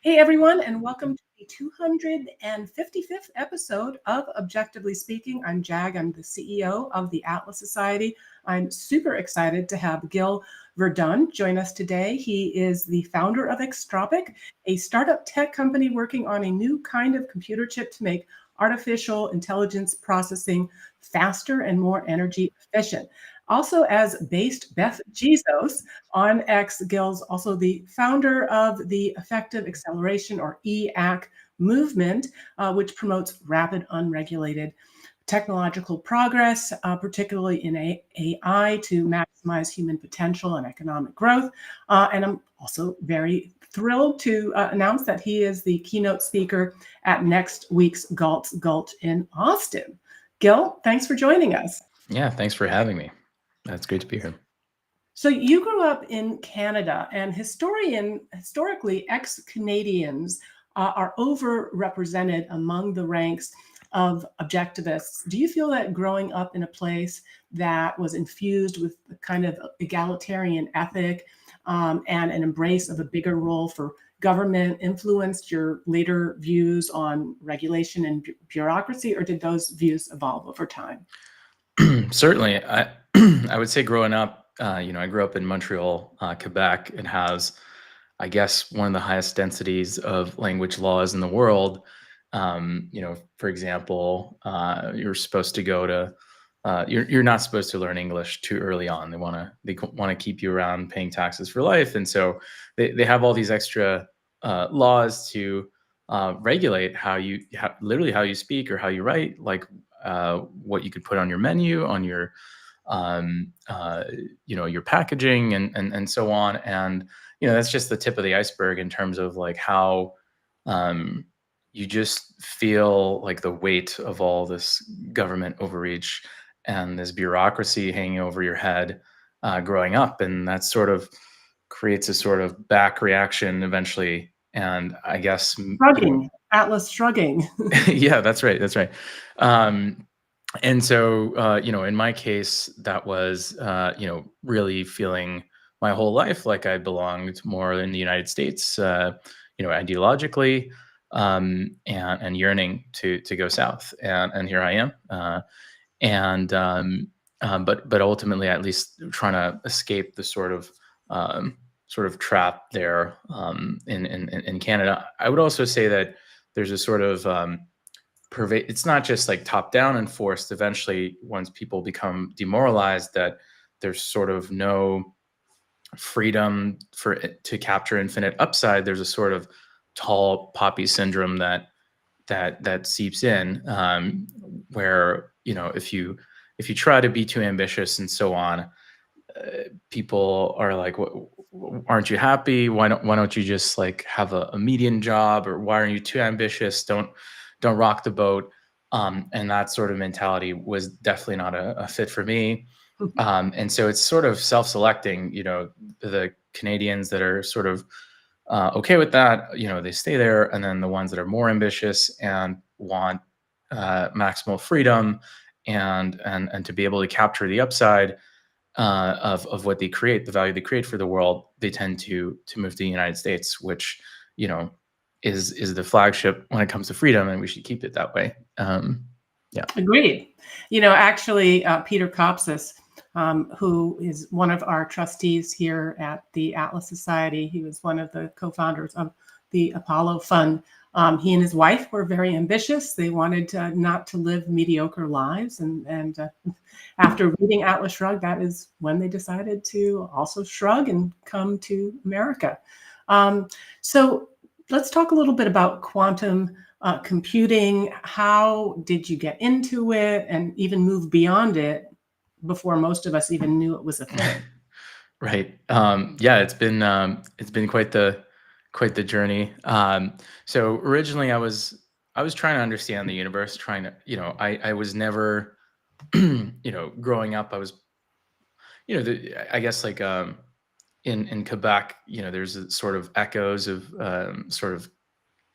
Hey everyone, and welcome to the 255th episode of Objectively Speaking. I'm Jag, I'm the CEO of the Atlas Society. I'm super excited to have Gill Verdon join us today. He is the founder of Extropic, a startup tech company working on a new kind of computer chip to make artificial intelligence processing faster and more energy efficient. Also, as based Beth Jesus on X, Gill's also the founder of the Effective Acceleration, or EAC, movement, which promotes rapid, unregulated technological progress, particularly in AI, to maximize human potential and economic growth. And I'm also very thrilled to announce that he is the keynote speaker at next week's Galt's Gulch in Austin. Gill, thanks for joining us. Yeah, thanks for having me. It's great to be here. So you grew up in Canada, and historically, ex-Canadians are overrepresented among the ranks of objectivists. Do you feel that growing up in a place that was infused with the kind of egalitarian ethic and an embrace of a bigger role for government influenced your later views on regulation and bureaucracy, or did those views evolve over time? Certainly, I would say growing up, I grew up in Montreal, Quebec. It has, I guess, one of the highest densities of language laws in the world. For example, you're supposed to go to, you're not supposed to learn English too early on. They want to keep you around paying taxes for life, and so they have all these extra laws to regulate literally how you speak or how you write, like what you could put on your menu, on your your packaging, and so on. And that's just the tip of the iceberg in terms of like how you just feel like the weight of all this government overreach and this bureaucracy hanging over your head growing up, and that sort of creates a sort of back reaction eventually. And I guess Shrugging, Atlas shrugging. yeah, that's right. And so, in my case, that was, really feeling my whole life like I belonged more in the United States, ideologically, and yearning to go south. And here I am. But ultimately, at least trying to escape the sort of trap there in Canada. I would also say that there's a sort of it's not just like top down enforced. Eventually, once people become demoralized, that there's sort of no freedom for it to capture infinite upside. There's a sort of tall poppy syndrome that seeps in, where if you try to be too ambitious and so on, people are like, aren't you happy? Why don't you just like have a median job? Or why are you too ambitious? Don't rock the boat. And that sort of mentality was definitely not a fit for me. And so it's sort of self-selecting. The Canadians that are sort of okay with that, they stay there, and then the ones that are more ambitious and want maximal freedom and to be able to capture the upside of what they create, the value they create for the world, they tend to move to the United States, which is the flagship when it comes to freedom, and we should keep it that way. Yeah. Agreed. Actually, Peter Kopsis, who is one of our trustees here at the Atlas Society, he was one of the co-founders of the Apollo Fund. He and his wife were very ambitious. They wanted not to live mediocre lives. And after reading Atlas Shrugged, that is when they decided to also shrug and come to America. So let's talk a little bit about quantum computing. How did you get into it and even move beyond it before most of us even knew it was a thing? Right. Yeah, it's been quite the journey. So originally I was trying to understand the universe, trying to, I was never, growing up, I was, I guess like, in Quebec, there's a sort of echoes of, sort of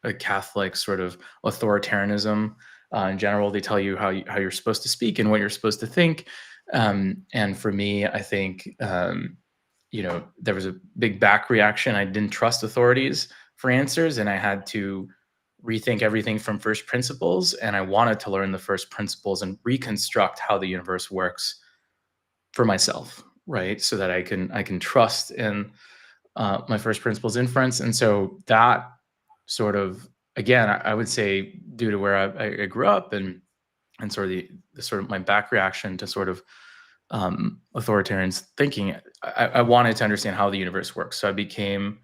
a Catholic sort of authoritarianism. In general, they tell you how you're supposed to speak and what you're supposed to think. And for me, I think, there was a big back reaction. I didn't trust authorities for answers, and I had to rethink everything from first principles. And I wanted to learn the first principles and reconstruct how the universe works for myself, right? So that I can trust in my first principles inference. And so that sort of, again, I would say, due to where I grew up and sort of the sort of my back reaction to sort of authoritarian thinking, I wanted to understand how the universe works. So I became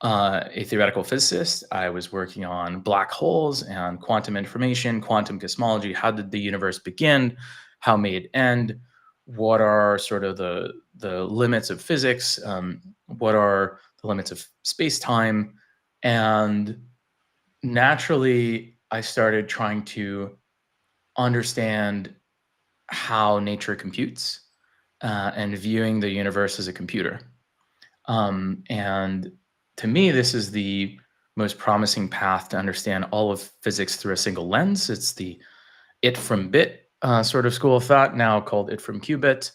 a theoretical physicist. I was working on black holes and quantum information, quantum cosmology. How did the universe begin? How may it end? What are sort of the limits of physics? What are the limits of space-time? And naturally, I started trying to understand how nature computes and viewing the universe as a computer. And to me, this is the most promising path to understand all of physics through a single lens. It's the it from bit sort of school of thought, now called it from qubit.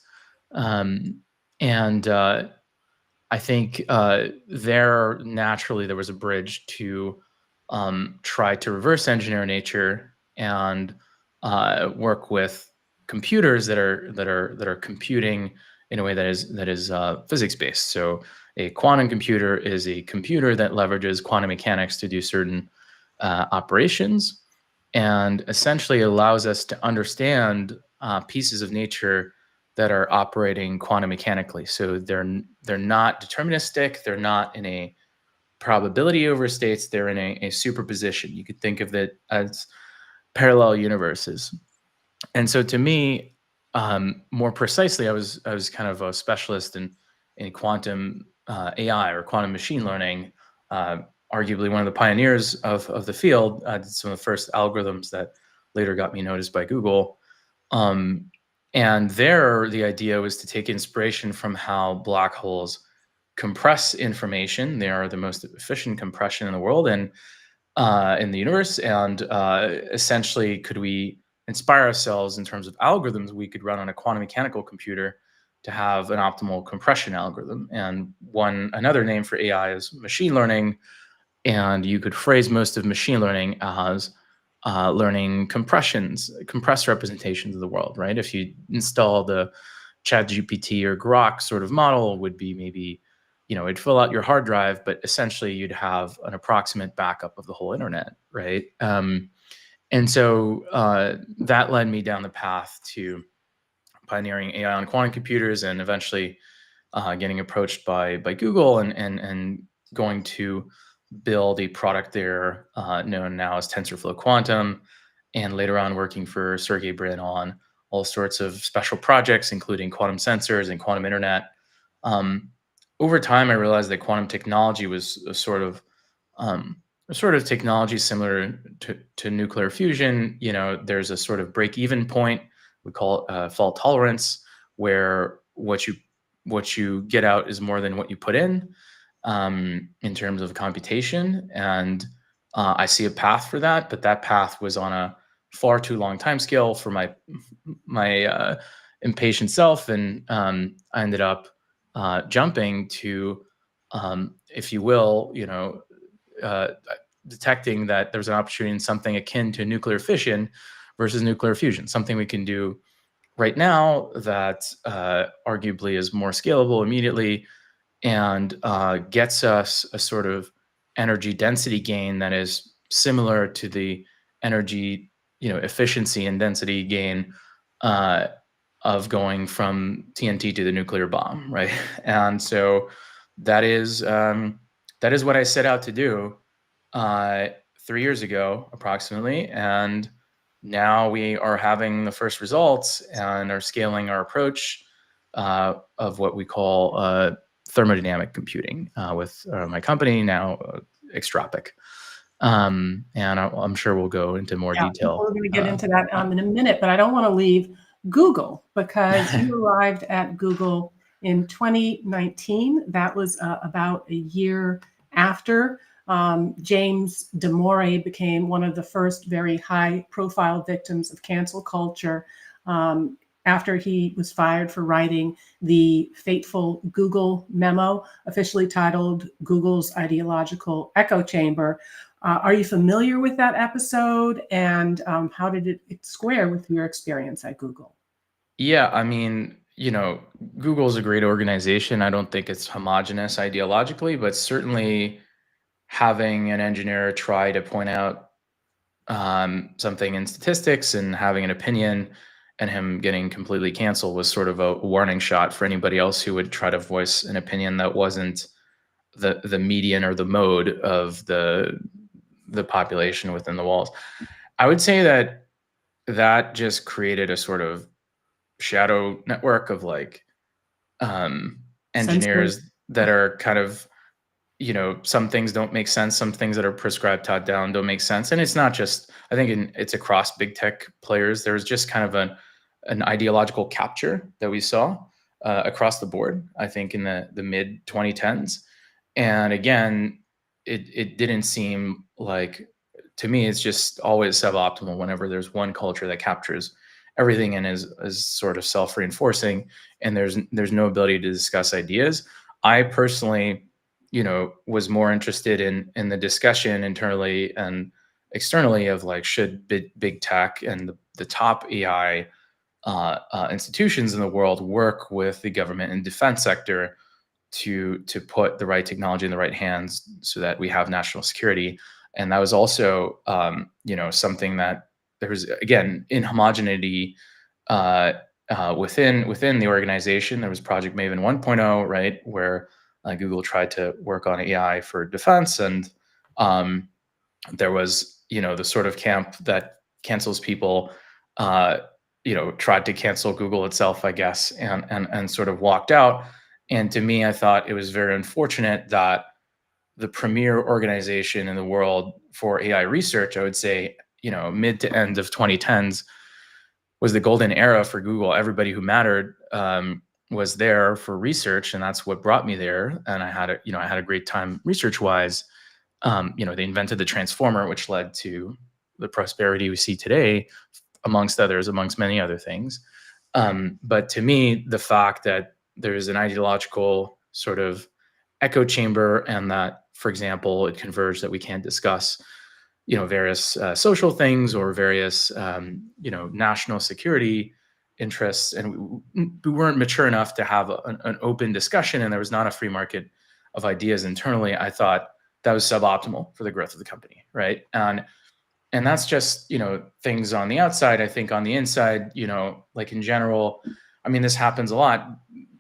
And I think there naturally there was a bridge to try to reverse engineer nature and work with computers that are computing in a way that is physics based. So a quantum computer is a computer that leverages quantum mechanics to do certain operations, and essentially allows us to understand pieces of nature that are operating quantum mechanically. So they're not deterministic. They're not in a probability over states. They're in a superposition. You could think of it as parallel universes. And so to me, more precisely, I was kind of a specialist in quantum AI or quantum machine learning. Arguably one of the pioneers of the field. Did some of the first algorithms that later got me noticed by Google. And there, the idea was to take inspiration from how black holes compress information. They are the most efficient compression in the world and in the universe. And essentially, could we inspire ourselves in terms of algorithms we could run on a quantum mechanical computer to have an optimal compression algorithm? And another name for AI is machine learning. And you could phrase most of machine learning as learning compressed representations of the world, right? If you install the ChatGPT or Grok sort of model, would be maybe, it'd fill out your hard drive, but essentially you'd have an approximate backup of the whole internet, right? And so that led me down the path to pioneering AI on quantum computers, and eventually getting approached by Google and going to build a product there known now as TensorFlow Quantum, and later on working for Sergey Brin on all sorts of special projects, including quantum sensors and quantum internet. Over time, I realized that quantum technology was a sort of technology similar to nuclear fusion. There's a sort of break-even point. We call it fault tolerance, where what you get out is more than what you put in terms of computation. And I see a path for that, but that path was on a far too long time scale for my impatient self, and I ended up jumping to, if you will, detecting that there's an opportunity in something akin to nuclear fission versus nuclear fusion, something we can do right now that arguably is more scalable immediately and gets us a sort of energy density gain that is similar to the energy, efficiency and density gain of going from TNT to the nuclear bomb, right? And so that is what I set out to do 3 years ago, approximately, and now we are having the first results and are scaling our approach of what we call thermodynamic computing with my company now, Extropic. And I'm sure we'll go into more detail. We're going to get into that in a minute, but I don't want to leave Google, because you arrived at Google in 2019. That was about a year after James Damore became one of the first very high-profile victims of cancel culture after he was fired for writing the fateful Google memo, officially titled Google's Ideological Echo Chamber. Are you familiar with that episode? And how did it square with your experience at Google? Yeah, I mean, Google's a great organization. I don't think it's homogenous ideologically, but certainly having an engineer try to point out something in statistics and having an opinion and him getting completely canceled was sort of a warning shot for anybody else who would try to voice an opinion that wasn't the median or the mode of the population within the walls. I would say that just created a sort of shadow network of like engineers that are kind of, some things don't make sense, some things that are prescribed top down don't make sense. And it's not just, I think it's across big tech players. There was just kind of an ideological capture that we saw across the board, I think in the mid 2010s. And again, it didn't seem like, to me, it's just always suboptimal whenever there's one culture that captures everything and is sort of self-reinforcing, and there's no ability to discuss ideas. I personally, was more interested in the discussion internally and externally of like, should big tech and the top AI institutions in the world work with the government and defense sector to put the right technology in the right hands so that we have national security. And that was also, something that there was, again, inhomogeneity within the organization. There was Project Maven 1.0, right, where Google tried to work on AI for defense, and there was, the sort of camp that cancels people, tried to cancel Google itself, I guess, and sort of walked out. And to me, I thought it was very unfortunate that the premier organization in the world for AI research, I would say, mid to end of 2010s, was the golden era for Google. Everybody who mattered was there for research, and that's what brought me there. And I had a great time research wise. They invented the transformer, which led to the prosperity we see today, amongst many other things. But to me, the fact that there's an ideological sort of echo chamber, and that, for example, it converged that we can't discuss, various social things or various, national security interests, and we weren't mature enough to have an open discussion, and there was not a free market of ideas internally. I thought that was suboptimal for the growth of the company, right? And that's just, things on the outside. I think on the inside, like in general, I mean, this happens a lot.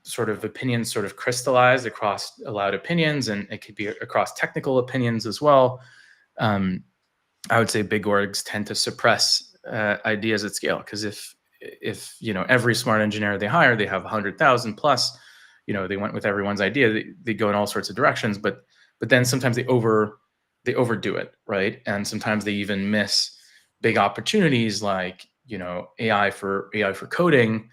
Sort of opinions sort of crystallize across allowed opinions, and it could be across technical opinions as well. I would say big orgs tend to suppress ideas at scale, because if every smart engineer they hire, they have 100,000 plus, they went with everyone's idea, they go in all sorts of directions, but then sometimes they overdo it, right? And sometimes they even miss big opportunities like, AI for coding.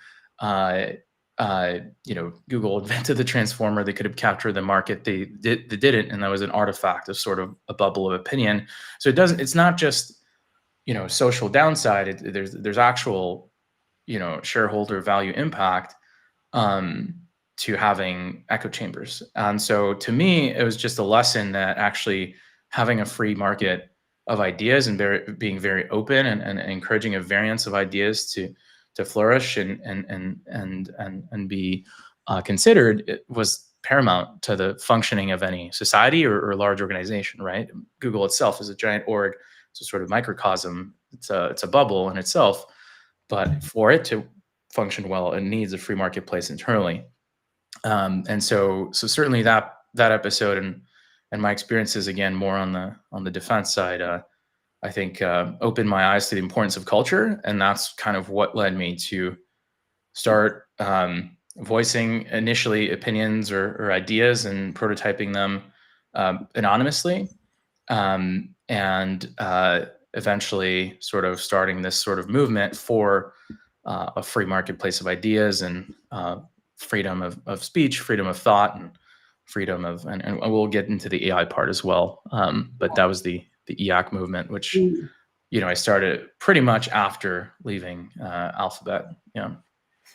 Google invented the transformer. They could have captured the market. They didn't, and that was an artifact of sort of a bubble of opinion. So it's not just, social downside. There's actual, shareholder value impact to having echo chambers. And so to me, it was just a lesson that actually having a free market of ideas and being very open and encouraging a variance of ideas to flourish and be considered, it was paramount to the functioning of any society or large organization, right? Google itself is a giant org. It's a sort of microcosm. It's a bubble in itself, but for it to function well, it needs a free marketplace internally. And so certainly that episode and my experiences, again, more on the defense side, I think opened my eyes to the importance of culture, and that's kind of what led me to start voicing initially opinions or ideas and prototyping them anonymously, and eventually sort of starting this sort of movement for a free marketplace of ideas and freedom of speech, freedom of thought, and freedom of, and we'll get into the AI part as well. But that was the EAC movement, which, I started pretty much after leaving Alphabet. Yeah.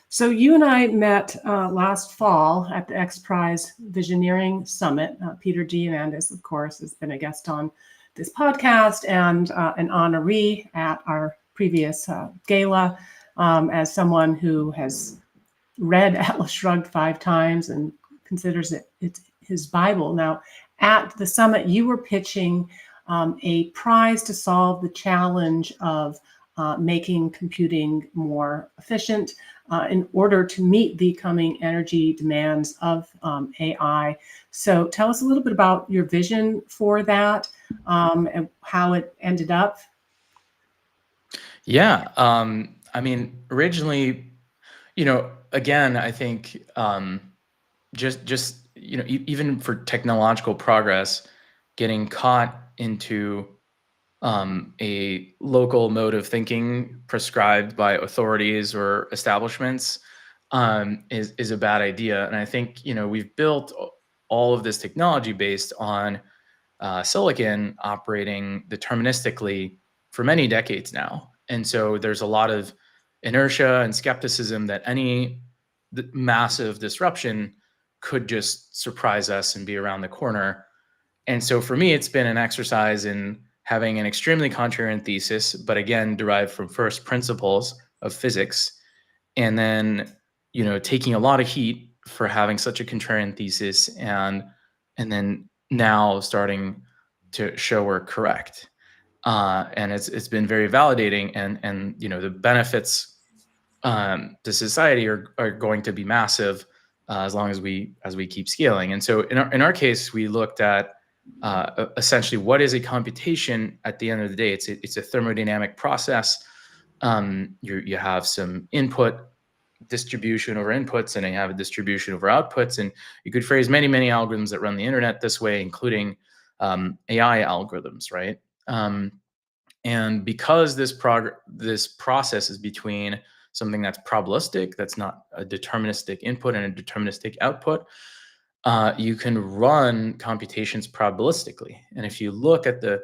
So you and I met last fall at the XPRIZE Visioneering Summit. Peter Giovannis, of course, has been a guest on this podcast and an honoree at our previous gala, as someone who has read Atlas Shrugged 5 times and considers it his Bible. Now, at the summit, you were pitching a prize to solve the challenge of making computing more efficient in order to meet the coming energy demands of AI. So tell us a little bit about your vision for that and how it ended up. Yeah. I mean, originally, again, I think just even for technological progress, getting caught into a local mode of thinking prescribed by authorities or establishments is a bad idea. And I think we've built all of this technology based on silicon operating deterministically for many decades now. And so there's a lot of inertia and skepticism that any massive disruption could just surprise us and be around the corner. And so for me, it's been an exercise in having an extremely contrarian thesis, but again, derived from first principles of physics. And then, taking a lot of heat for having such a contrarian thesis and then now starting to show we're correct. And it's been very validating, and the benefits to society are going to be massive as long as we keep scaling. And so in our case, we looked at essentially what is a computation. At the end of the day, it's a thermodynamic process. You have some input distribution over inputs, and you have a distribution over outputs, and you could phrase many algorithms that run the internet this way, including AI algorithms, right? And because this process is between something that's probabilistic, that's not a deterministic input and a deterministic output, you can run computations probabilistically. And if you look at the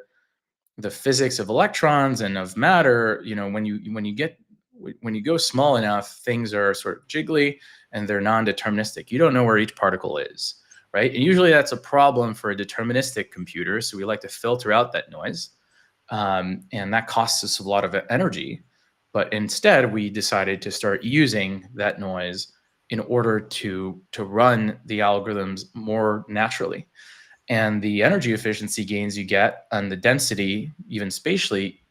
physics of electrons and of matter, when you go small enough, things are sort of jiggly and they're non-deterministic. You don't know where each particle is, right? And usually that's a problem for a deterministic computer. So we like to filter out that noise. And that costs us a lot of energy. But instead, we decided to start using that noise in order to run the algorithms more naturally. And the energy efficiency gains you get and the density, even spatially,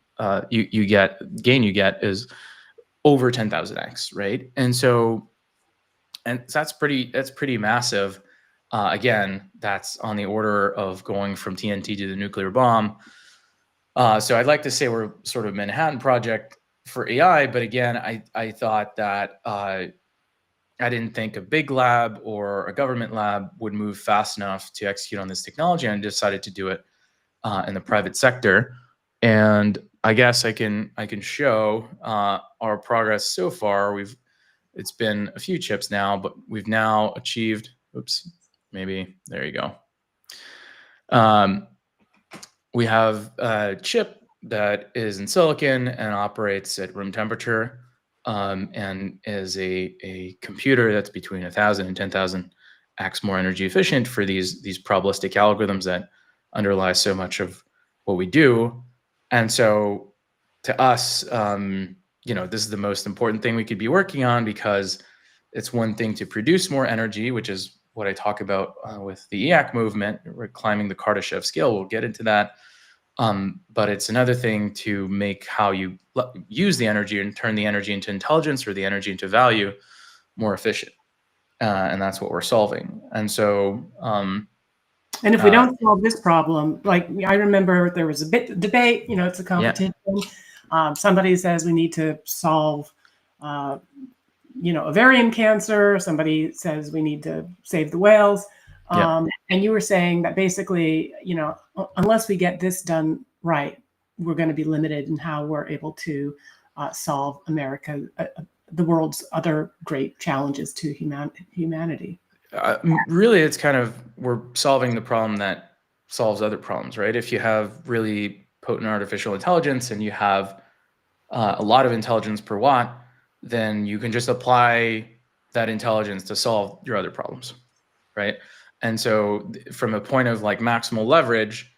you get is over 10,000x, right? And so that's pretty massive. Again, that's on the order of going from TNT to the nuclear bomb. So I'd like to say we're sort of Manhattan Project for AI, but again, I thought that I didn't think a big lab or a government lab would move fast enough to execute on this technology, and I decided to do it in the private sector. And I guess I can show our progress so far. It's been a few chips now, but we've now achieved. Oops, maybe there you go. We have a chip that is in silicon and operates at room temperature, and is a computer that's between 1,000 and 10,000x more energy efficient for these probabilistic algorithms that underlie so much of what we do. And so to us, this is the most important thing we could be working on, because it's one thing to produce more energy, which is what I talk about with the EAC movement. We're climbing the Cardev Scale. We'll get into that. But it's another thing to make how you use the energy and turn the energy into intelligence or the energy into value more efficient. And that's what we're solving. And so... and if we don't solve this problem, like I remember there was a bit debate, it's a competition. Yeah. Somebody says we need to solve, ovarian cancer. Somebody says we need to save the whales. And you were saying that basically, unless we get this done right, we're going to be limited in how we're able to solve the world's other great challenges to humanity. Really, it's kind of, we're solving the problem that solves other problems, right? If you have really potent artificial intelligence and you have a lot of intelligence per watt, then you can just apply that intelligence to solve your other problems, right? And so from a point of like maximal leverage,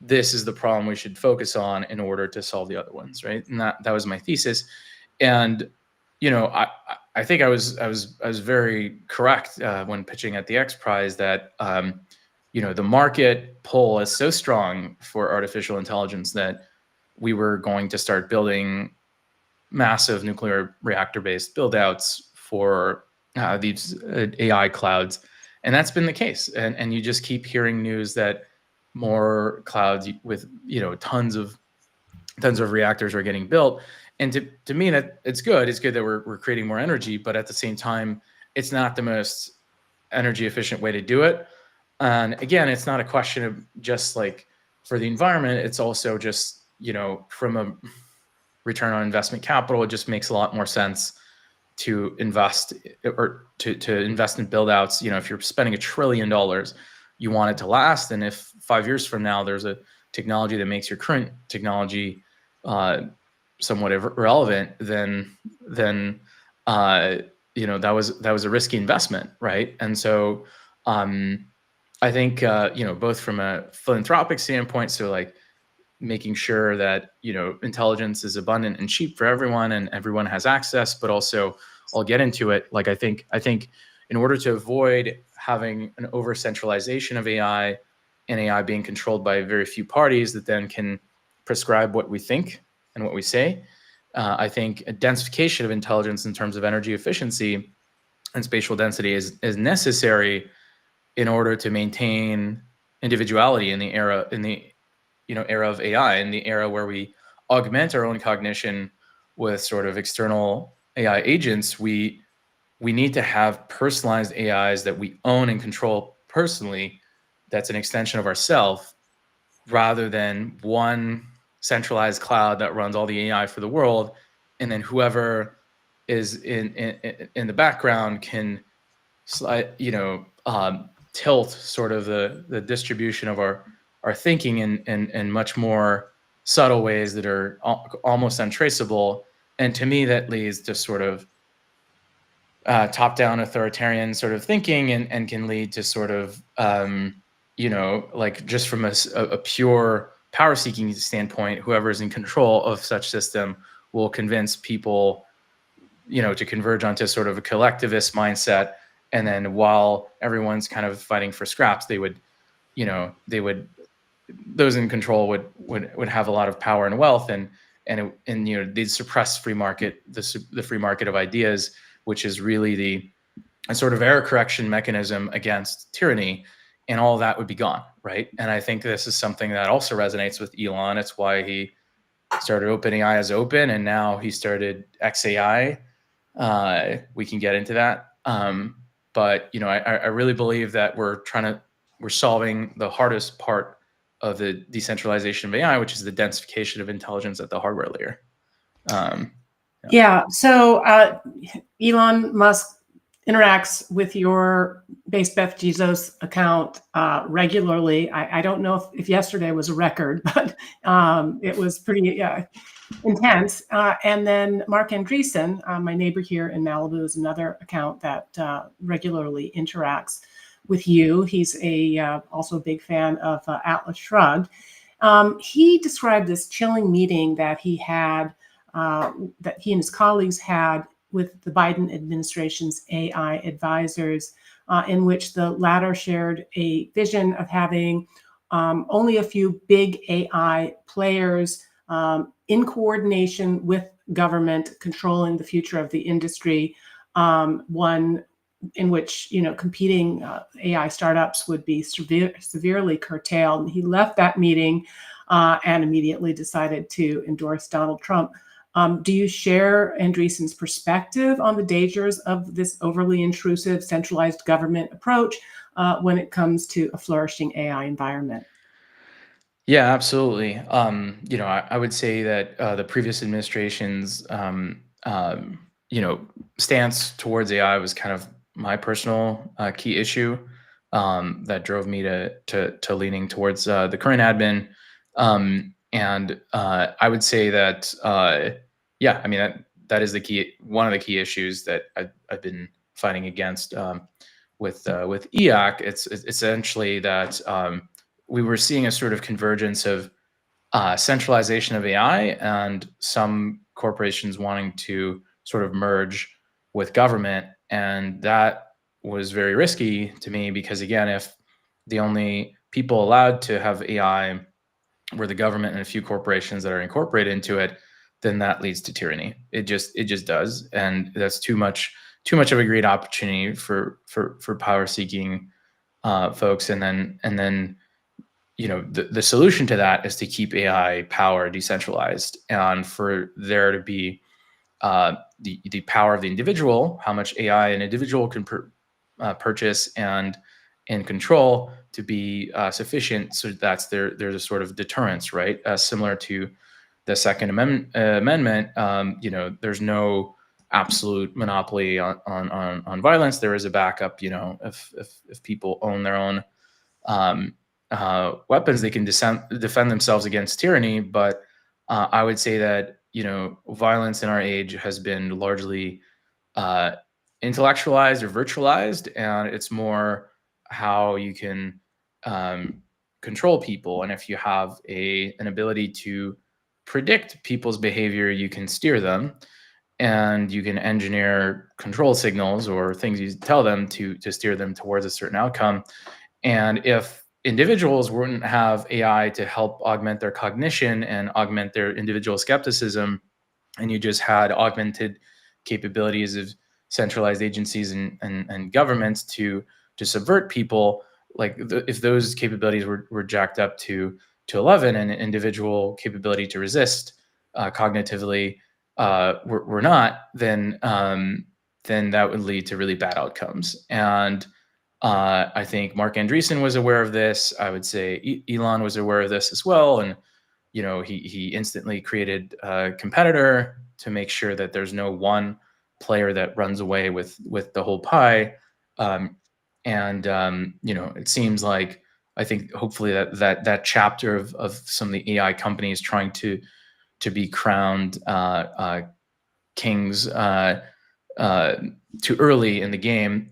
this is the problem we should focus on in order to solve the other ones, right? And that was my thesis. And I think I was very correct when pitching at the XPRIZE that the market pull is so strong for artificial intelligence that we were going to start building massive nuclear reactor-based build-outs for these AI clouds, and that's been the case. And you just keep hearing news that more clouds with tons of reactors are getting built. And to me, that it's good. It's good that we're creating more energy, but at the same time, it's not the most energy efficient way to do it. And again, it's not a question of just like for the environment. It's also just from a return on investment capital, it just makes a lot more sense to invest or to invest in build outs. If you're spending $1 trillion, you want it to last. And if 5 years from now, there's a technology that makes your current technology somewhat irrelevant, then that was a risky investment, right? And so I think both from a philanthropic standpoint, so like making sure that intelligence is abundant and cheap for everyone and everyone has access, but also I'll get into it. Like I think in order to avoid having an over centralization of AI and AI being controlled by very few parties that then can prescribe what we think and what we say, I think a densification of intelligence in terms of energy efficiency and spatial density is necessary in order to maintain individuality in the era of AI, in the era where we augment our own cognition with sort of external AI agents. We need to have personalized AIs that we own and control personally. That's an extension of ourself, rather than one centralized cloud that runs all the AI for the world, and then whoever is in the background can tilt sort of the distribution of our thinking in much more subtle ways that are almost untraceable. And to me, that leads to sort of top-down authoritarian sort of thinking, and can lead to sort of like just from a pure power-seeking standpoint, whoever is in control of such system will convince people to converge onto sort of a collectivist mindset. And then while everyone's kind of fighting for scraps, those in control would have a lot of power and wealth, and they'd suppress free market, the free market of ideas, which is really a sort of error correction mechanism against tyranny, and all of that would be gone, right? And I think this is something that also resonates with Elon. It's why he started OpenAI as open, and now he started XAI. We can get into that. But I really believe that we're solving the hardest part of the decentralization of AI, which is the densification of intelligence at the hardware layer. Yeah. So Elon Musk interacts with your Base Beth Jesus account regularly. I don't know if yesterday was a record, but it was pretty intense. And then Mark Andreessen, my neighbor here in Malibu, is another account that regularly interacts with you. He's also a big fan of Atlas Shrugged. He described this chilling meeting that he had, that he and his colleagues had with the Biden administration's AI advisors, in which the latter shared a vision of having only a few big AI players in coordination with government controlling the future of the industry, one in which competing AI startups would be severely curtailed. And he left that meeting and immediately decided to endorse Donald Trump. Do you share Andreessen's perspective on the dangers of this overly intrusive centralized government approach when it comes to a flourishing AI environment? Yeah, absolutely. I would say that the previous administration's stance towards AI was kind of my personal key issue that drove me to leaning towards the current admin. And I would say that that is one of the key issues that I've been fighting against with EAC. It's essentially that we were seeing a sort of convergence of centralization of AI and some corporations wanting to sort of merge with government. And that was very risky to me because, again, if the only people allowed to have AI were the government and a few corporations that are incorporated into it, then that leads to tyranny. It just does. And that's too much of a great opportunity for power seeking folks. And then the solution to that is to keep AI power decentralized, and for there to be the power of the individual, how much AI an individual can purchase and control, to be sufficient, so that's there's a sort of deterrence, right? Similar to the Second Amendment. There's no absolute monopoly on violence. There is a backup. If people own their own weapons, they can defend themselves against tyranny. But I would say that violence in our age has been largely intellectualized or virtualized, and it's more how you can control people. And if you have an ability to predict people's behavior, you can steer them, and you can engineer control signals or things you tell them to steer them towards a certain outcome. And if individuals wouldn't have AI to help augment their cognition and augment their individual skepticism, and you just had augmented capabilities of centralized agencies and governments to subvert people, like if those capabilities were jacked up to 11, and individual capability to resist cognitively were not, then that would lead to really bad outcomes. And I think Mark Andreessen was aware of this. I would say Elon was aware of this as well. And, he instantly created a competitor to make sure that there's no one player that runs away with the whole pie. It seems like, I think hopefully that chapter of some of the AI companies trying to be crowned kings too early in the game.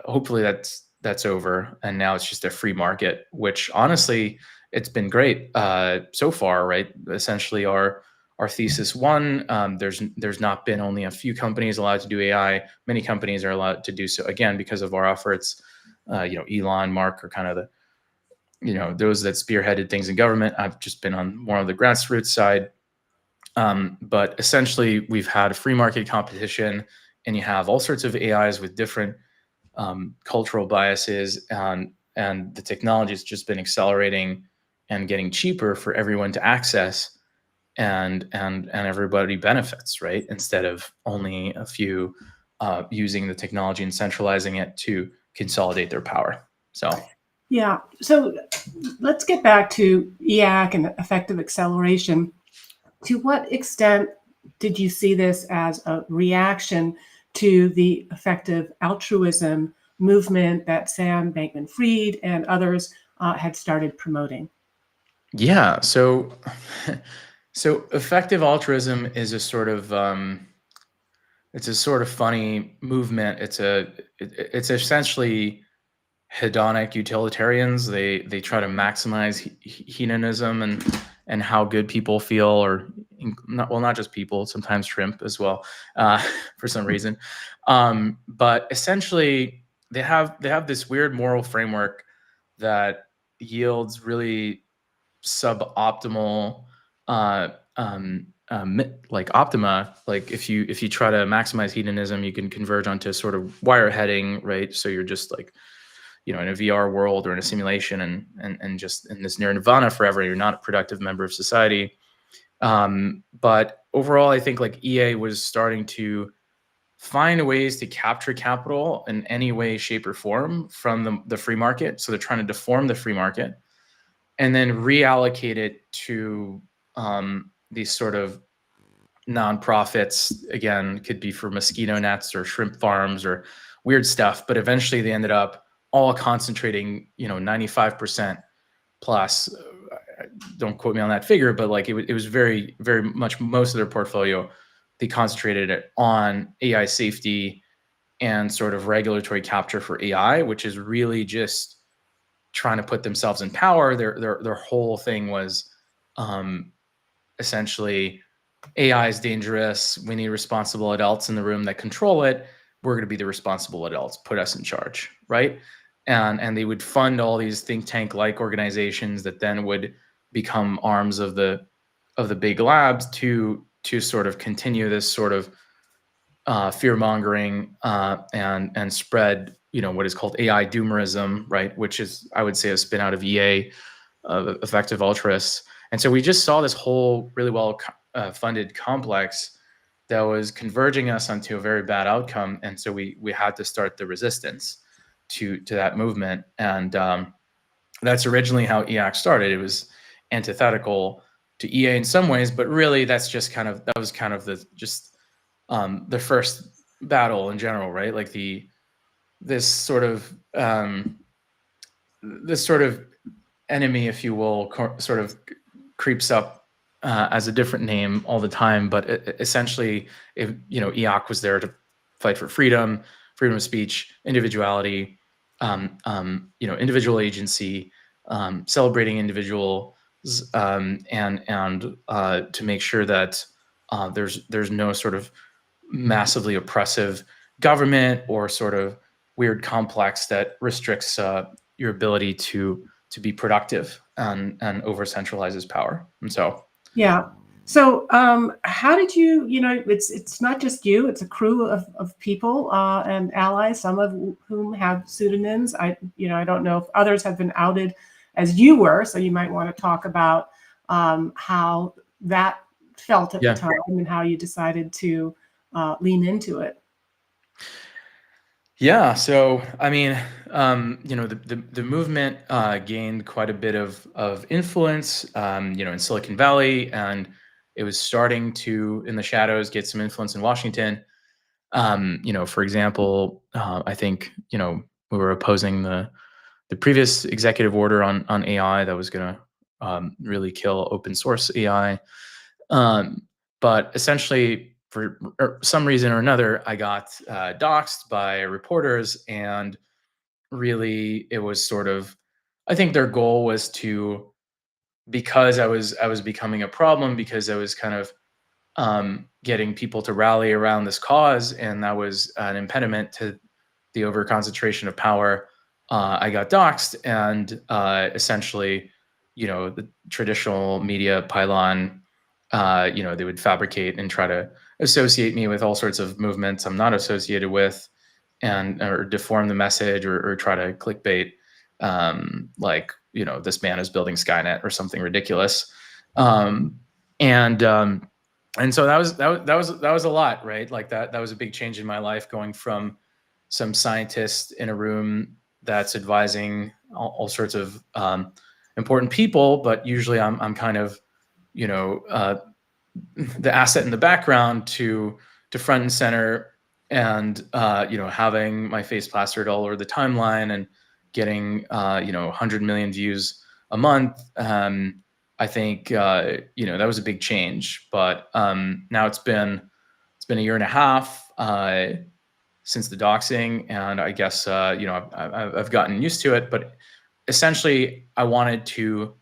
Hopefully that's over, and now it's just a free market, which honestly, it's been great so far, right? Essentially, our thesis won. There's not been only a few companies allowed to do AI. Many companies are allowed to do so, again, because of our efforts. Elon, Mark are kind of the those that spearheaded things in government. I've just been on more of the grassroots side. But essentially, we've had a free market competition, and you have all sorts of AIs with different cultural biases, and the technology has just been accelerating and getting cheaper for everyone to access, and everybody benefits, right? Instead of only a few using the technology and centralizing it to consolidate their power. So. Yeah. So let's get back to EAC and effective acceleration. To what extent did you see this as a reaction to the effective altruism movement that Sam Bankman-Fried and others had started promoting? Yeah. So effective altruism is a sort of it's a sort of funny movement. It's essentially hedonic utilitarians. They try to maximize hedonism and how good people feel, or not just people, sometimes shrimp as well, for some reason. But essentially, they have this weird moral framework that yields really suboptimal like optima. Like if you try to maximize hedonism, you can converge onto sort of wire heading, right? So you're just like, in a VR world or in a simulation, and just in this near nirvana forever. You're not a productive member of society. But overall, I think like EA was starting to find ways to capture capital in any way, shape, or form from the free market. So they're trying to deform the free market and then reallocate it to these sort of nonprofits. Again, could be for mosquito nets or shrimp farms or weird stuff. But eventually they ended up all concentrating, 95% plus. Don't quote me on that figure, but like it was very, very much most of their portfolio they concentrated it on AI safety and sort of regulatory capture for AI, which is really just trying to put themselves in power. Their whole thing was essentially AI is dangerous. We need responsible adults in the room that control it. We're going to be the responsible adults. Put us in charge, right? And they would fund all these think tank like organizations that then would become arms of the big labs to sort of continue this sort of fear mongering and spread, what is called AI doomerism, right? Which is, I would say, a spin out of EA, of effective altruists. And so we just saw this whole really well funded complex that was converging us onto a very bad outcome. And so we had to start the resistance to that movement. And that's originally how EAC started. It was antithetical to EA in some ways, but really that was kind of the first battle in general, right? Like this sort of enemy, if you will, sort of creeps up as a different name all the time. But essentially, EOC was there to fight for freedom of speech, individuality, individual agency, celebrating individuals, and to make sure that there's no sort of massively oppressive government or sort of weird complex that restricts your ability to be productive and over centralizes power. And so yeah. So how did you, it's not just you, it's a crew of people and allies, some of whom have pseudonyms. I don't know if others have been outed as you were, so you might want to talk about how that felt at the time and how you decided to lean into it. Yeah. So, I mean, the movement gained quite a bit of influence, in Silicon Valley, and it was starting to, in the shadows, get some influence in Washington. For example, I think, we were opposing the previous executive order on AI that was going to really kill open source AI. But essentially, for some reason or another, I got doxxed by reporters, and really, it was sort of, I think their goal was to, because I was becoming a problem, because I was kind of getting people to rally around this cause, and that was an impediment to the overconcentration of power. I got doxxed, and essentially, the traditional media pylon, they would fabricate and try to associate me with all sorts of movements I'm not associated with, or deform the message, or try to clickbait, like, this man is building Skynet or something ridiculous. And so that was a lot, right? Like that was a big change in my life, going from some scientist in a room that's advising all sorts of important people, but usually I'm kind of, the asset in the background, to front and center, and having my face plastered all over the timeline, and getting 100 million views a month. I think that was a big change. But now it's been a year and a half since the doxing, and I guess I've gotten used to it. But essentially, I wanted to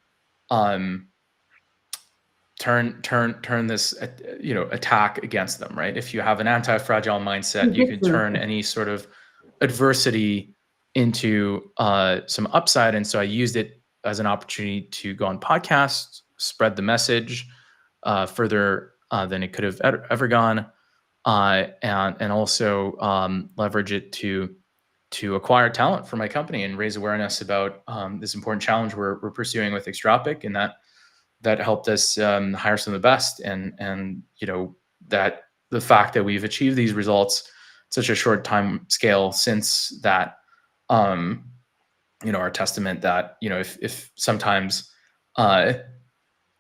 turn this attack against them, right? If you have an anti-fragile mindset, you can turn any sort of adversity into some upside. And so I used it as an opportunity to go on podcasts, spread the message further than it could have ever gone, and also leverage it to acquire talent for my company and raise awareness about this important challenge we're pursuing with Extropic, and that helped us hire some of the best, and that the fact that we've achieved these results such a short time scale since that are testament that if sometimes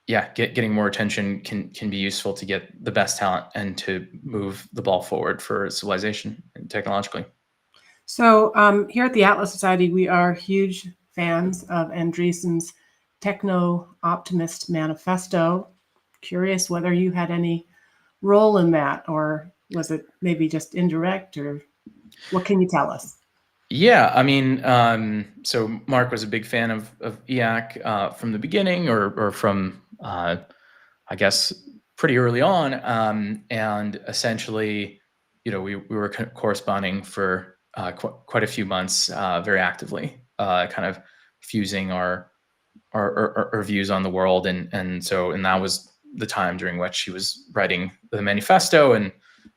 getting more attention can be useful to get the best talent and to move the ball forward for civilization and technologically. So here at the Atlas Society, we are huge fans of Andreessen's Techno-Optimist Manifesto. Curious whether you had any role in that, or was it maybe just indirect, or what can you tell us? Yeah, I mean, so Mark was a big fan of EAC from the beginning, or from I guess pretty early on, and essentially, we were corresponding for quite a few months, very actively, kind of fusing our views on the world, and that was the time during which he was writing the manifesto, and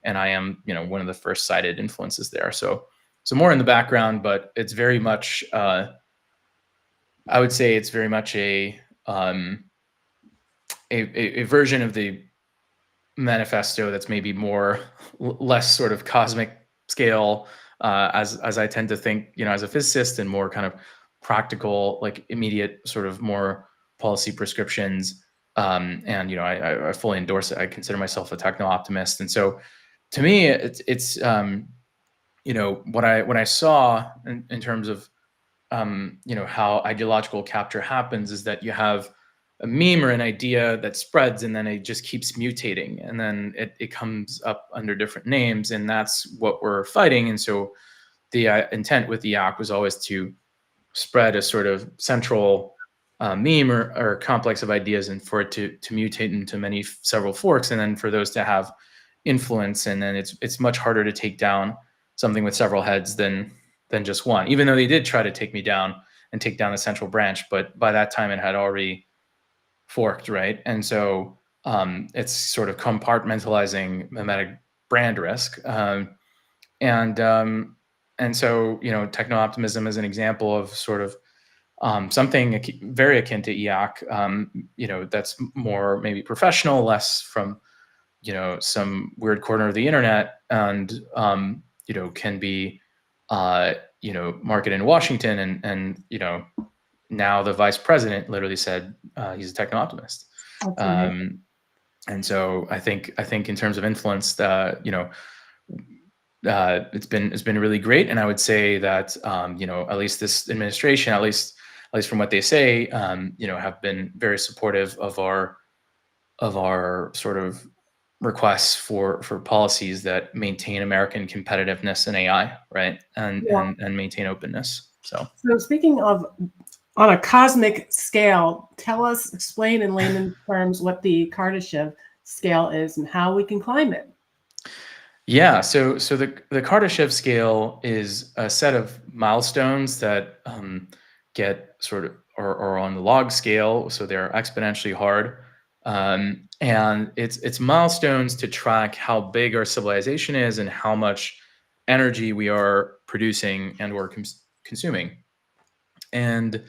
I am one of the first cited influences there. So more in the background, but it's very much I would say it's very much a version of the manifesto that's maybe more less sort of cosmic scale, as I tend to think, as a physicist, and more kind of practical, like immediate sort of more policy prescriptions. And I fully endorse it. I consider myself a techno-optimist, and so to me, it's what I saw in terms of how ideological capture happens is that you have a meme or an idea that spreads, and then it just keeps mutating, and then it comes up under different names, and that's what we're fighting. And so the intent with the act was always to spread a sort of central meme or complex of ideas, and for it to mutate into several forks, and then for those to have influence. And then it's much harder to take down something with several heads than just one, even though they did try to take me down and take down the central branch, but by that time it had already forked, right? And so it's sort of compartmentalizing mimetic brand risk. And so techno-optimism is an example of sort of something very akin to EAC, that's more maybe professional, less from some weird corner of the internet, and can be marketed in Washington, and now the vice president literally said he's a techno-optimist. And so I think in terms of influence, it's been really great. And I would say that at least this administration, at least from what they say, have been very supportive of our sort of requests for policies that maintain American competitiveness in AI, right, and maintain openness. So speaking of on a cosmic scale, explain in layman terms what the Kardashev scale is and how we can climb it. Yeah, so the Kardashev scale is a set of milestones that get sort of or on the log scale, so they're exponentially hard, and it's milestones to track how big our civilization is and how much energy we are producing and or consuming. And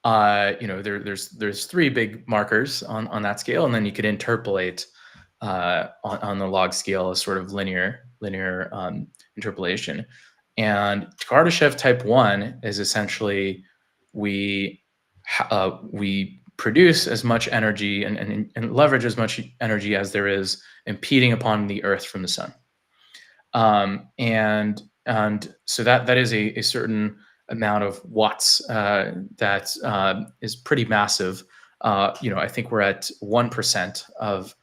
there's three big markers on that scale, and then you could interpolate on the log scale as sort of linear interpolation. And Kardashev type 1 is essentially we produce as much energy and leverage as much energy as there is impeding upon the Earth from the sun. And so that is a certain amount of watts that is pretty massive. I think we're at 1% of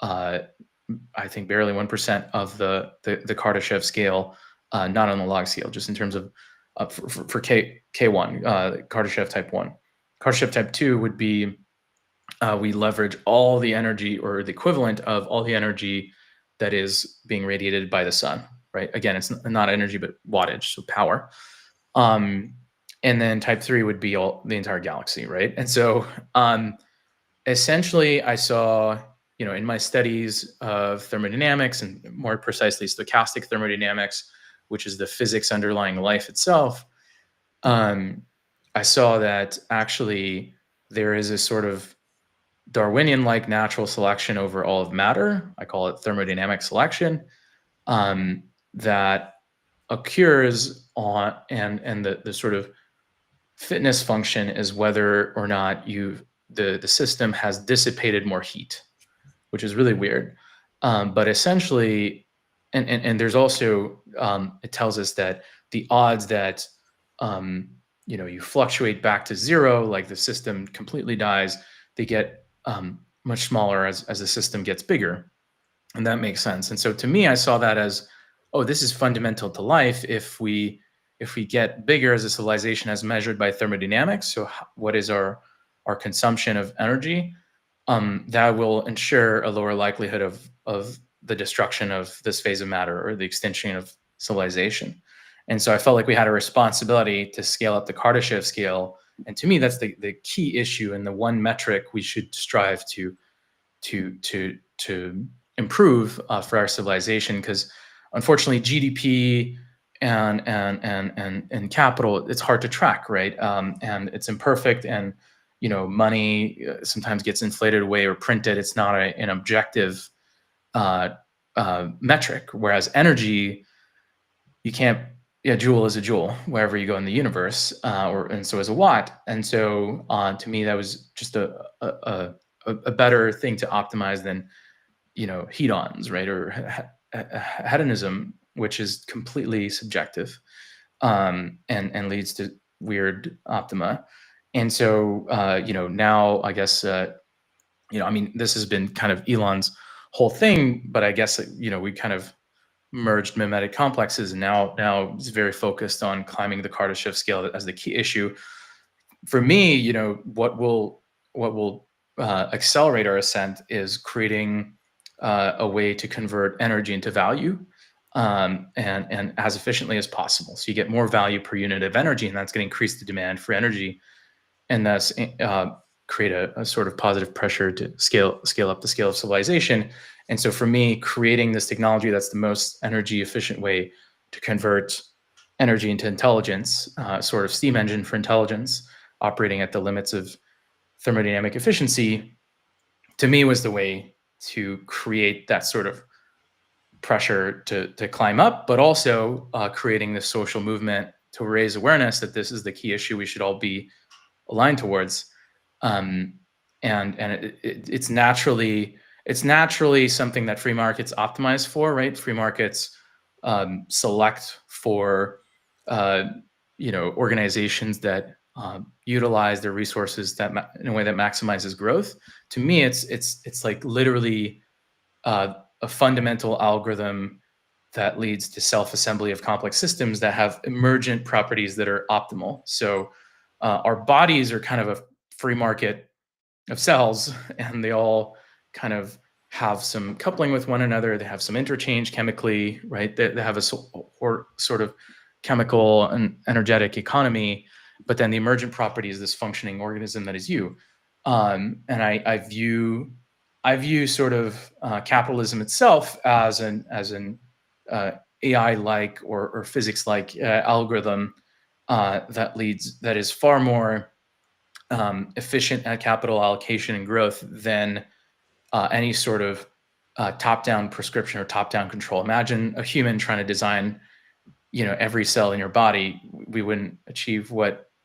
I think barely 1% of the Kardashev scale, not on the log scale, just in terms of for K1, Kardashev type 1. Kardashev type 2 would be we leverage all the energy, or the equivalent of all the energy that is being radiated by the sun, right? Again, it's not energy, but wattage, so power. And then type 3 would be the entire galaxy, right? And so essentially I saw, in my studies of thermodynamics, and more precisely stochastic thermodynamics, which is the physics underlying life itself, I saw that actually there is a sort of Darwinian-like natural selection over all of matter. I call it thermodynamic selection, that occurs on, and the sort of fitness function is whether or not the system has dissipated more heat, which is really weird. But essentially, and there's also it tells us that the odds that you fluctuate back to zero, like the system completely dies, they get much smaller as the system gets bigger. And that makes sense. And so to me, I saw that as, oh, this is fundamental to life. If we get bigger as a civilization as measured by thermodynamics, so what is our consumption of energy, that will ensure a lower likelihood of the destruction of this phase of matter or the extinction of civilization. And so I felt like we had a responsibility to scale up the Cardev scale. And to me, that's the key issue and the one metric we should strive to improve for our civilization, because unfortunately GDP and capital, it's hard to track, right? And it's imperfect, and money sometimes gets inflated away or printed. It's not an objective metric, whereas energy, you can't. Yeah, joule is a joule wherever you go in the universe, and so is a watt. And so to me, that was just a better thing to optimize than hedons, right? Or hedonism, which is completely subjective, and leads to weird optima. And so now I guess I mean, this has been kind of Elon's whole thing, but I guess we kind of merged mimetic complexes, and now it's very focused on climbing the Kardashev scale as the key issue. For me, what will accelerate our ascent is creating a way to convert energy into value, and as efficiently as possible. So you get more value per unit of energy, and that's going to increase the demand for energy, and thus create a sort of positive pressure to scale up the scale of civilization. And so for me, creating this technology that's the most energy efficient way to convert energy into intelligence, sort of steam engine for intelligence, operating at the limits of thermodynamic efficiency, to me was the way to create that sort of pressure to climb up, but also creating this social movement to raise awareness that this is the key issue we should all be aligned towards. And it's naturally something that free markets optimize for, right? Free markets select for organizations that utilize their resources in a way that maximizes growth. To me, it's like literally a fundamental algorithm that leads to self-assembly of complex systems that have emergent properties that are optimal. So our bodies are kind of a free market of cells, and they all kind of have some coupling with one another. They have some interchange chemically, right? They have a sort of chemical and energetic economy, but then the emergent property is this functioning organism that is you. And I view sort of capitalism itself as an AI-like or physics-like algorithm that is far more efficient at capital allocation and growth than any sort of top-down prescription or top-down control. Imagine a human trying to design, every cell in your body. We wouldn't achieve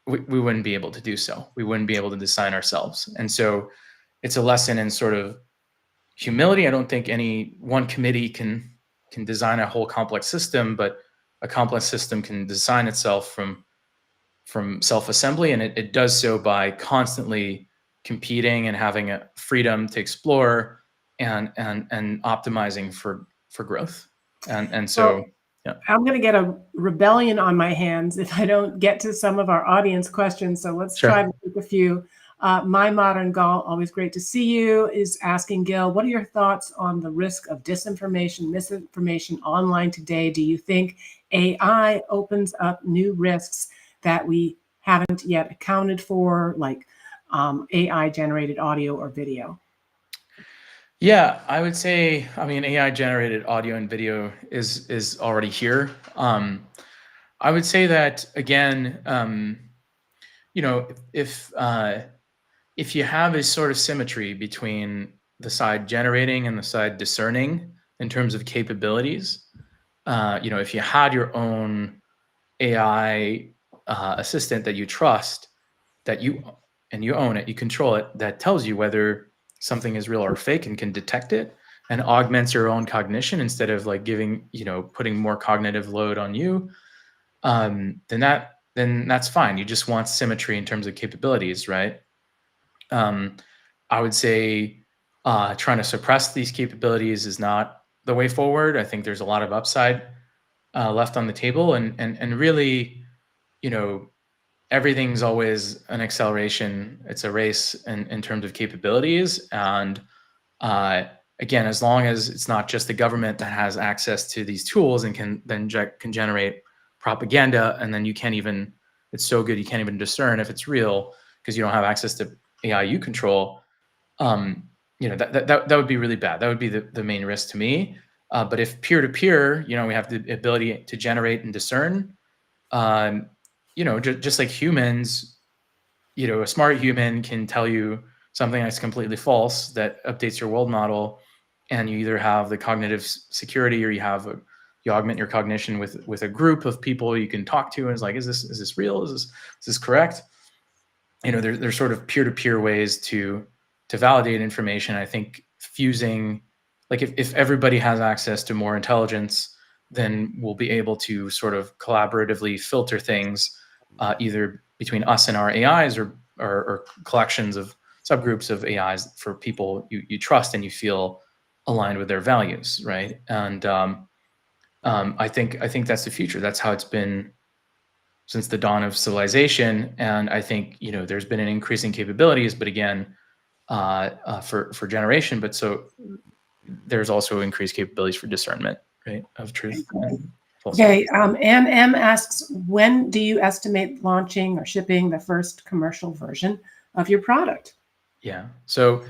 we wouldn't be able to do so. We wouldn't be able to design ourselves. And so it's a lesson in sort of humility. I don't think any one committee can design a whole complex system, but a complex system can design itself from self-assembly, and it does so by constantly competing and having a freedom to explore and optimizing for growth. And so yeah. I'm going to get a rebellion on my hands if I don't get to some of our audience questions. So let's try to take a few. My Modern Gaul, always great to see you, is asking Gill, what are your thoughts on the risk of disinformation, misinformation online today? Do you think AI opens up new risks that we haven't yet accounted for, like AI-generated audio or video? Yeah, I would say, I mean, AI-generated audio and video is already here. I would say that, again, if you have a sort of symmetry between the side generating and the side discerning in terms of capabilities, if you had your own AI assistant that you trust, you own it, you control it, that tells you whether something is real or fake and can detect it and augments your own cognition instead of like putting more cognitive load on you, then that's fine. You just want symmetry in terms of capabilities, right? I would say trying to suppress these capabilities is not the way forward. I think there's a lot of upside left on the table, and really, everything's always an acceleration. It's a race in terms of capabilities, and again, as long as it's not just the government that has access to these tools and can generate propaganda, and then it's so good you can't even discern if it's real because you don't have access to AI you control. That would be really bad. That would be the main risk to me. But if peer to peer, we have the ability to generate and discern. Just like humans, a smart human can tell you something that's completely false that updates your world model, and you either have the cognitive security or you augment your cognition with a group of people you can talk to, and it's like, is this real? Is this correct? There's sort of peer-to-peer ways to validate information. I think fusing, like if everybody has access to more intelligence, then we'll be able to sort of collaboratively filter things, either between us and our AIs or collections of subgroups of AIs for people you trust and you feel aligned with their values, right? And I think that's the future. That's how it's been since the dawn of civilization. And I think there's been an increase in capabilities, but again, for generation. But so there's also increased capabilities for discernment, right, of truth. Okay. Ann M asks, when do you estimate launching or shipping the first commercial version of your product? Yeah. So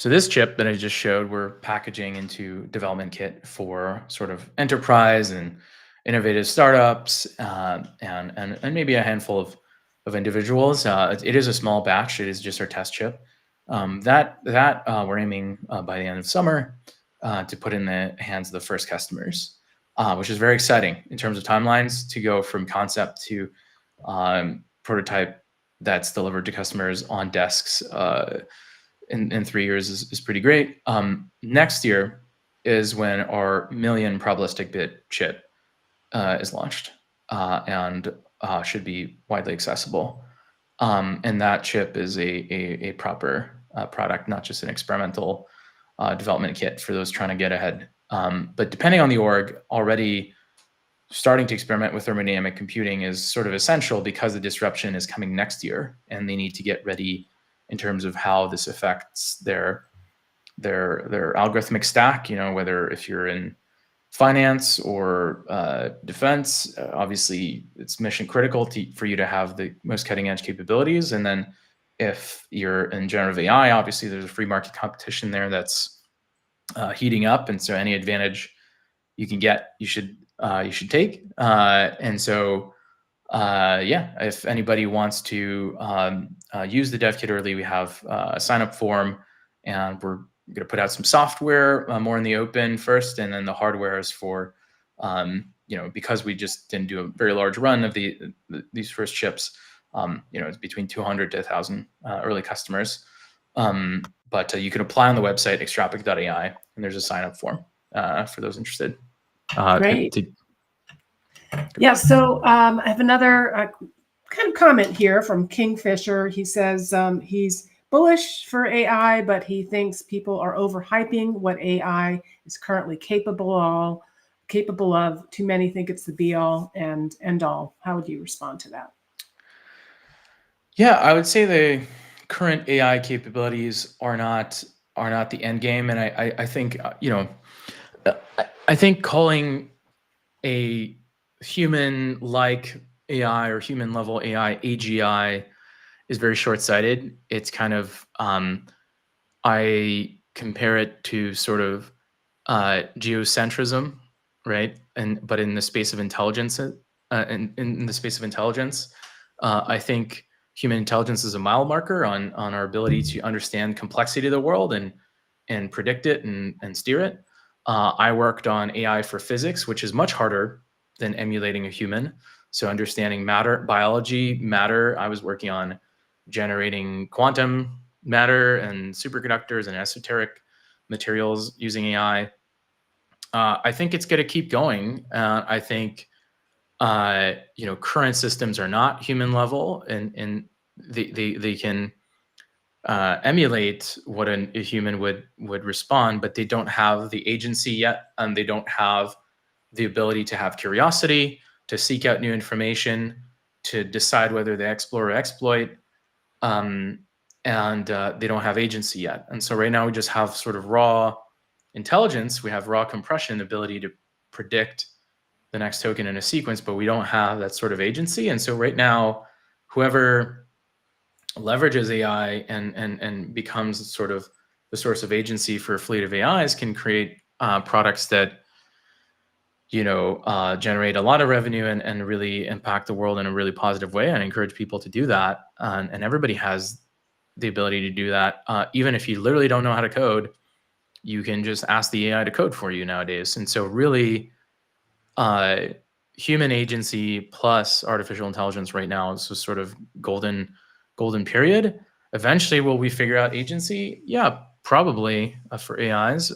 this chip that I just showed, we're packaging into development kit for sort of enterprise and innovative startups, and maybe a handful of individuals. It is a small batch. It is just our test chip. That we're aiming by the end of summer to put in the hands of the first customers, which is very exciting in terms of timelines to go from concept to prototype that's delivered to customers on desks in 3 years is pretty great. Next year is when our million probabilistic bit chip is launched and should be widely accessible. And that chip is a proper product, not just an experimental development kit for those trying to get ahead. But depending on the org, already starting to experiment with thermodynamic computing is sort of essential because the disruption is coming next year, and they need to get ready in terms of how this affects their algorithmic stack. Whether if you're in finance or defense, obviously it's mission critical for you to have the most cutting edge capabilities. And then if you're in generative AI, obviously there's a free market competition there that's heating up, and so any advantage you can get, you should take. And so, if anybody wants to use the dev kit early, we have a sign up form, and we're going to put out some software more in the open first, and then the hardware is for, because we just didn't do a very large run of these first chips. It's between 200 to 1,000 early customers. But you can apply on the website extropic.ai, and there's a sign up form for those interested. Great. Yeah. So I have another kind of comment here from Kingfisher. He says he's bullish for AI, but he thinks people are overhyping what AI is currently capable of. Too many think it's the be all and end all. How would you respond to that? Yeah, I would say the current AI capabilities are not the end game, and I think I think calling a human-like AI or human-level AI AGI is very short-sighted. It's kind of I compare it to sort of geocentrism, right? But in the space of intelligence, in the space of intelligence, I think human intelligence is a mile marker on our ability to understand complexity of the world and predict it and steer it. I worked on AI for physics, which is much harder than emulating a human. So understanding biology, matter. I was working on generating quantum matter and superconductors and esoteric materials using AI. I think it's going to keep going. I think current systems are not human level, and they can emulate what a human would respond, but they don't have the agency yet, and they don't have the ability to have curiosity, to seek out new information, to decide whether they explore or exploit, and they don't have agency yet. And so right now we just have sort of raw intelligence. We have raw compression, ability to predict the next token in a sequence, but we don't have that sort of agency. And so right now, whoever leverages AI and becomes sort of the source of agency for a fleet of AIs can create products that generate a lot of revenue and really impact the world in a really positive way. And encourage people to do that. And everybody has the ability to do that. Even if you literally don't know how to code, you can just ask the AI to code for you nowadays. And so really, human agency plus artificial intelligence right now is a sort of golden period. Eventually, will we figure out agency? Yeah, probably for AIs.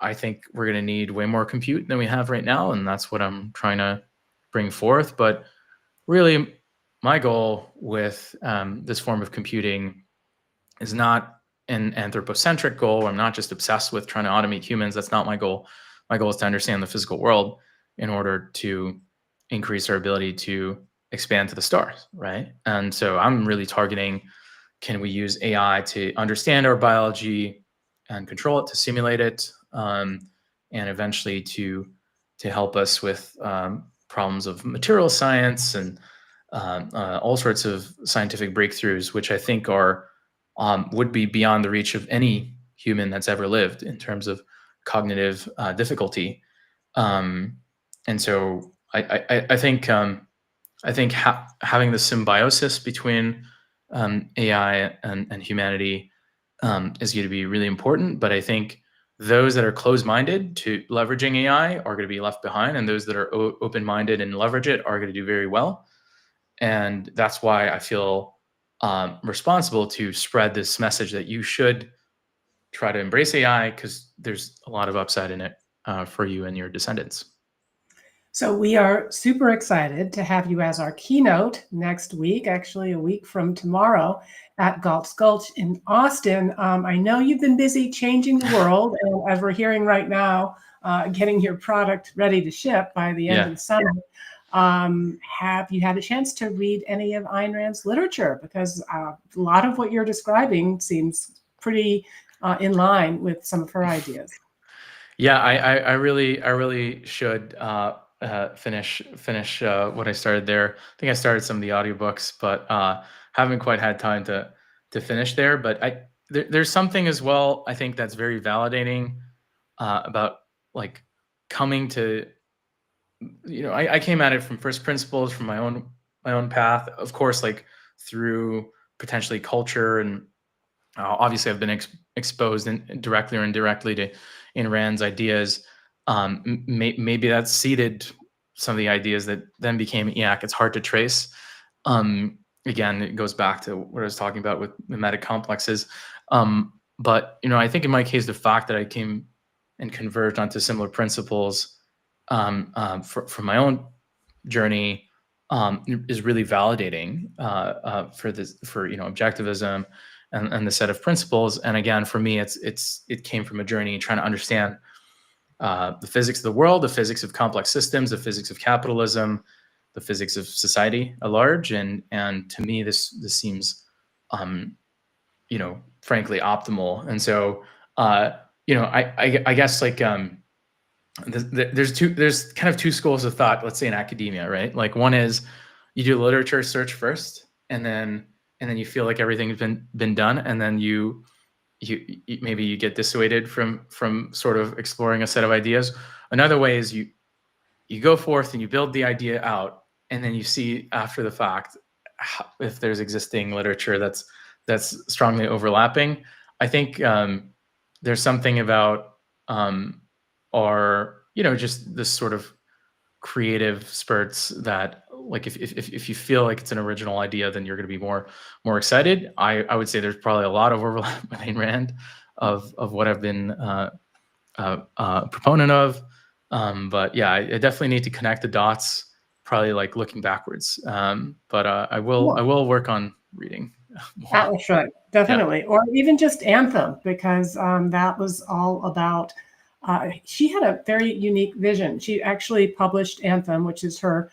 I think we're going to need way more compute than we have right now, and that's what I'm trying to bring forth. But really, my goal with this form of computing is not an anthropocentric goal. I'm not just obsessed with trying to automate humans. That's not my goal. My goal is to understand the physical world in order to increase our ability to expand to the stars, right? And so I'm really targeting, can we use AI to understand our biology and control it, to simulate it, and eventually to help us with problems of material science and all sorts of scientific breakthroughs, which I think are would be beyond the reach of any human that's ever lived in terms of cognitive difficulty. And so I think having the symbiosis between AI and humanity is going to be really important. But I think those that are closed-minded to leveraging AI are going to be left behind, and those that are open-minded and leverage it are going to do very well. And that's why I feel responsible to spread this message that you should try to embrace AI, because there's a lot of upside in it for you and your descendants. So we are super excited to have you as our keynote next week, actually a week from tomorrow, at Galt's Gulch in Austin. I know you've been busy changing the world, and as we're hearing right now, getting your product ready to ship by the end of the summer. Have you had a chance to read any of Ayn Rand's literature? Because a lot of what you're describing seems pretty in line with some of her ideas. Yeah, I really should finish what I started there. I think I started some of the audiobooks, but haven't quite had time to finish there. But there's something as well, I think, that's very validating about like coming to, I came at it from first principles, from my own path, of course, like through potentially culture, and obviously I've been exposed directly or indirectly to Ayn Rand's ideas. Maybe that's seeded some of the ideas that then became EAC. It's hard to trace. Again, it goes back to what I was talking about with mimetic complexes. But I think in my case, the fact that I came and converged onto similar principles for my own journey is really validating for objectivism and the set of principles. And again, for me, it came from a journey trying to understand the physics of the world, the physics of complex systems, the physics of capitalism, the physics of society at large. And to me, this seems, frankly, optimal. And so, I guess like there's kind of two schools of thought, let's say in academia, right? Like one is you do literature search first, and then you feel like everything's been done, and then you maybe you get dissuaded from sort of exploring a set of ideas. Another way is you go forth and you build the idea out, and then you see after the fact if there's existing literature that's strongly overlapping. I think there's something about just this sort of creative spurts that, like, if you feel like it's an original idea, then you're going to be more excited. I would say there's probably a lot of overlap with Ayn Rand of what I've been a proponent of. But yeah, I definitely need to connect the dots, probably like looking backwards. But I will work on reading. more. Atlas Shrugged, definitely. Or even just Anthem, because that was all about, she had a very unique vision. She actually published Anthem, which is her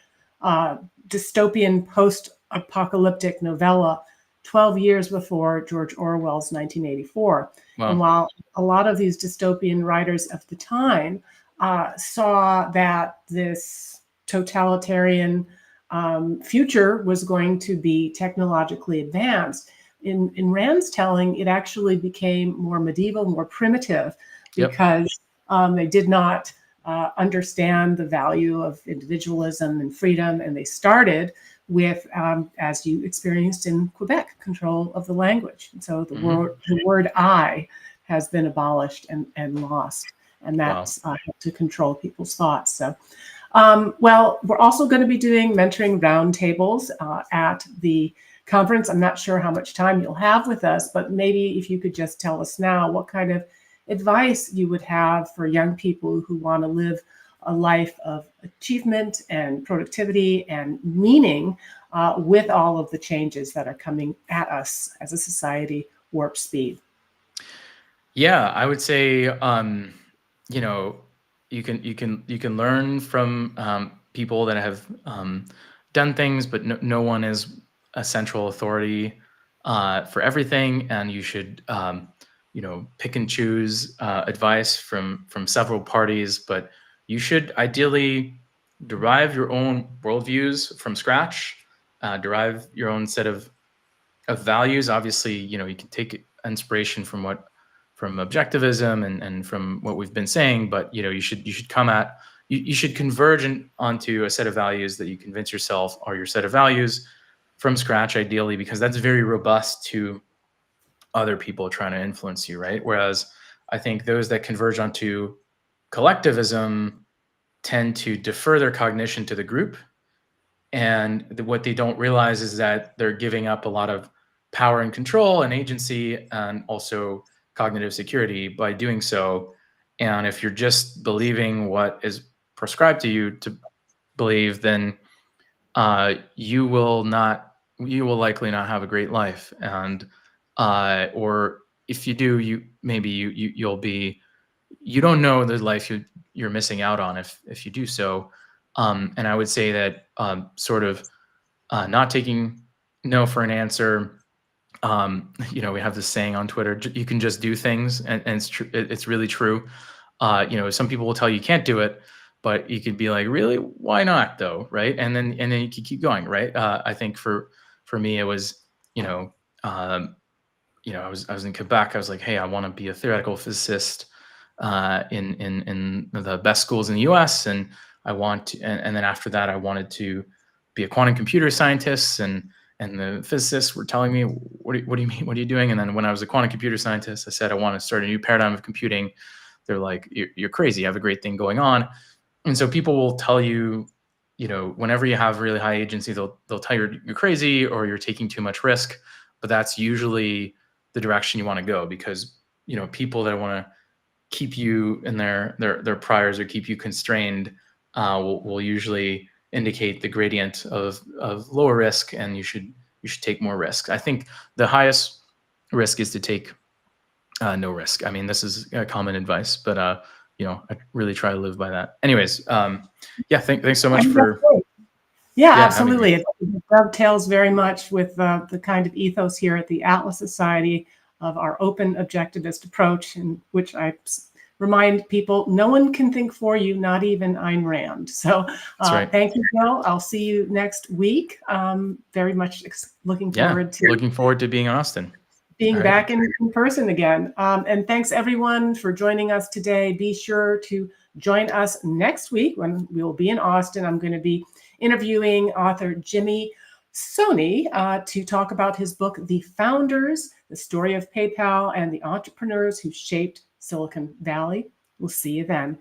dystopian post-apocalyptic novella 12 years before George Orwell's 1984. Wow. And while a lot of these dystopian writers of the time saw that this totalitarian future was going to be technologically advanced, in Rand's telling, it actually became more medieval, more primitive, because they did not understand the value of individualism and freedom. And they started with, as you experienced in Quebec, control of the language. And so the word I has been abolished and lost. And that's to control people's thoughts. So, well, we're also going to be doing mentoring roundtables at the conference. I'm not sure how much time you'll have with us, but maybe if you could just tell us now what kind of advice you would have for young people who want to live a life of achievement and productivity and meaning with all of the changes that are coming at us as a society, warp speed. Yeah, I would say, you know, you can learn from people that have done things, but no one is a central authority for everything, and you should pick and choose advice from several parties, but you should ideally derive your own worldviews from scratch, derive your own set of values. Obviously, you can take inspiration from objectivism and from what we've been saying, but you should come at you should converge onto a set of values that you convince yourself are your set of values from scratch, ideally, because that's very robust to other people trying to influence you, right? Whereas I think those that converge onto collectivism tend to defer their cognition to the group, and what they don't realize is that they're giving up a lot of power and control and agency and also cognitive security by doing so. And if you're just believing what is prescribed to you to believe, then you will likely not have a great life. And or if you do, you don't know the life you're missing out on if you do so. And I would say that sort of not taking no for an answer. We have this saying on Twitter: you can just do things, and it's true. It's really true. Some people will tell you can't do it, but you could be like, really, why not though, right? And then you can keep going, right? I think for me, it was, I was in Quebec. I was like, hey, I want to be a theoretical physicist in the best schools in the U.S. and I want to, and then after that, I wanted to be a quantum computer scientist, and the physicists were telling me, what do you mean? What are you doing? And then when I was a quantum computer scientist, I said, I want to start a new paradigm of computing. They're like, you're crazy. You have a great thing going on. And so people will tell you, whenever you have really high agency, they'll tell you you're crazy or you're taking too much risk. But that's usually the direction you want to go, because, people that want to keep you in their priors or keep you constrained will usually indicate the gradient of lower risk, and you should take more risk. I think the highest risk is to take no risk. I mean, this is common advice, but I really try to live by that. Anyways, thanks so much for. Yeah, absolutely. It dovetails very much with the kind of ethos here at the Atlas Society of our open objectivist approach, in which I remind people, no one can think for you, not even Ayn Rand. So right. Thank you, Bill. I'll see you next week. Very much looking forward to being in Austin. Being back in person again. And thanks everyone for joining us today. Be sure to join us next week when we will be in Austin. I'm going to be interviewing author Jimmy Soni to talk about his book, The Founders, the story of PayPal and the entrepreneurs who shaped Silicon Valley. We'll see you then.